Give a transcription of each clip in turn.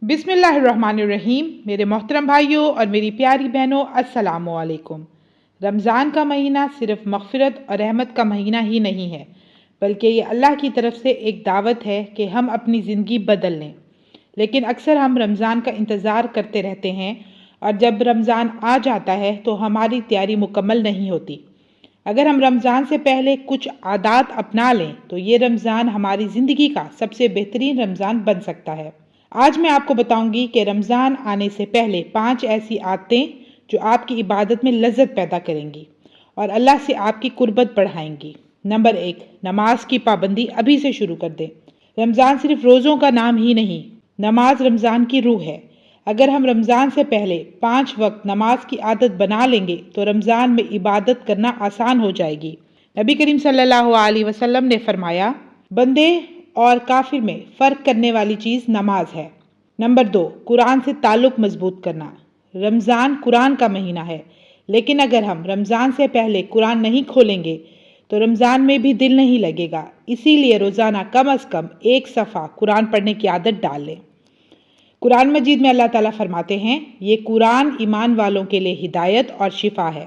بسم اللہ الرحمن الرحیم۔ میرے محترم بھائیوں اور میری پیاری بہنوں، السلام علیکم۔ رمضان کا مہینہ صرف مغفرت اور رحمت کا مہینہ ہی نہیں ہے، بلکہ یہ اللہ کی طرف سے ایک دعوت ہے کہ ہم اپنی زندگی بدل لیں۔ لیکن اکثر ہم رمضان کا انتظار کرتے رہتے ہیں، اور جب رمضان آ جاتا ہے تو ہماری تیاری مکمل نہیں ہوتی۔ اگر ہم رمضان سے پہلے کچھ عادات اپنا لیں تو یہ رمضان ہماری زندگی کا سب سے بہترین رمضان بن سکتا ہے۔ آج میں آپ کو بتاؤں گی کہ رمضان آنے سے پہلے 5 ایسی عادتیں جو آپ کی عبادت میں لذت پیدا کریں گی اور اللہ سے آپ کی قربت بڑھائیں گی۔ نمبر 1، نماز کی پابندی ابھی سے شروع کر دیں۔ رمضان صرف روزوں کا نام ہی نہیں، نماز رمضان کی روح ہے۔ اگر ہم رمضان سے پہلے 5 وقت نماز کی عادت بنا لیں گے تو رمضان میں عبادت کرنا آسان ہو جائے گی۔ نبی کریم صلی اللہ علیہ وسلم نے فرمایا، بندے اور کافر میں فرق کرنے والی چیز نماز ہے۔ نمبر 2، قرآن سے تعلق مضبوط کرنا۔ رمضان قرآن کا مہینہ ہے، لیکن اگر ہم رمضان سے پہلے قرآن نہیں کھولیں گے تو رمضان میں بھی دل نہیں لگے گا۔ اسی لیے روزانہ کم از کم 1 صفحہ قرآن پڑھنے کی عادت ڈال لیں۔ قرآن مجید میں اللہ تعالیٰ فرماتے ہیں، یہ قرآن ایمان والوں کے لیے ہدایت اور شفا ہے۔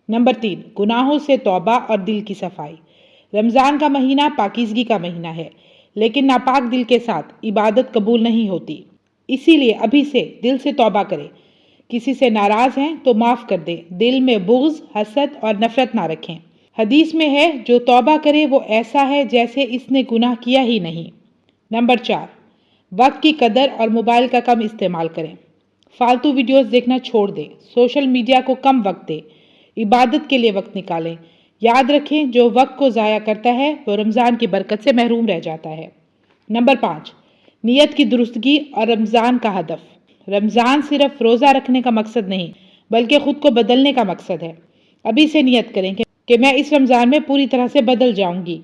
نمبر 3، گناہوں سے توبہ اور دل کی صفائی۔ رمضان کا مہینہ پاکیزگی کا مہینہ ہے، لیکن ناپاک دل کے ساتھ عبادت قبول نہیں ہوتی۔ اسی لیے ابھی سے دل سے توبہ کریں۔ کسی سے ناراض ہیں تو معاف کر دیں۔ دل میں بغض، حسد اور نفرت نہ رکھیں۔ حدیث میں ہے، جو توبہ کرے وہ ایسا ہے جیسے اس نے گناہ کیا ہی نہیں۔ نمبر 4، وقت کی قدر اور موبائل کا کم استعمال کریں۔ فالتو ویڈیوز دیکھنا چھوڑ دیں۔ سوشل میڈیا کو کم وقت دیں۔ عبادت کے لیے وقت نکالیں۔ یاد رکھیں، جو وقت کو ضائع کرتا ہے وہ رمضان کی برکت سے محروم رہ جاتا ہے۔ نمبر 5، نیت کی درستگی اور رمضان کا ہدف۔ رمضان صرف روزہ رکھنے کا مقصد نہیں، بلکہ خود کو بدلنے کا مقصد ہے۔ ابھی سے نیت کریں کہ میں اس رمضان میں پوری طرح سے بدل جاؤں گی۔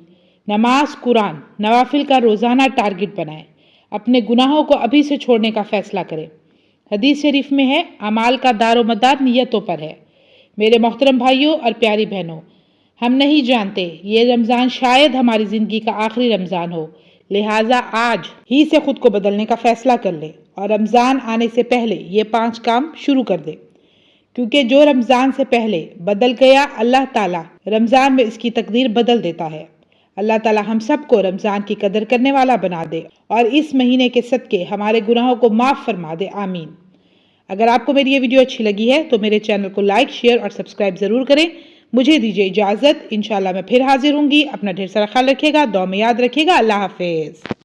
نماز، قرآن، نوافل کا روزانہ ٹارگٹ بنائیں۔ اپنے گناہوں کو ابھی سے چھوڑنے کا فیصلہ کریں۔ حدیث شریف میں ہے، اعمال کا دار و مدار نیتوں پر ہے۔ میرے محترم بھائیوں اور پیاری بہنوں، ہم نہیں جانتے یہ رمضان شاید ہماری زندگی کا آخری رمضان ہو، لہٰذا آج ہی سے خود کو بدلنے کا فیصلہ کر لیں اور رمضان آنے سے پہلے یہ 5 کام شروع کر دیں، کیونکہ جو رمضان سے پہلے بدل گیا، اللہ تعالیٰ رمضان میں اس کی تقدیر بدل دیتا ہے۔ اللہ تعالیٰ ہم سب کو رمضان کی قدر کرنے والا بنا دے اور اس مہینے کے صدقے ہمارے گناہوں کو معاف فرما دے، آمین۔ اگر آپ کو میری یہ ویڈیو اچھی لگی ہے تو میرے چینل کو لائک، شیئر اور سبسکرائب ضرور کریں۔ مجھے دیجیے اجازت، انشاءاللہ میں پھر حاضر ہوں گی۔ اپنا ڈھیر سارا خیال رکھیے گا، دعا میں یاد رکھیے گا۔ اللہ حافظ۔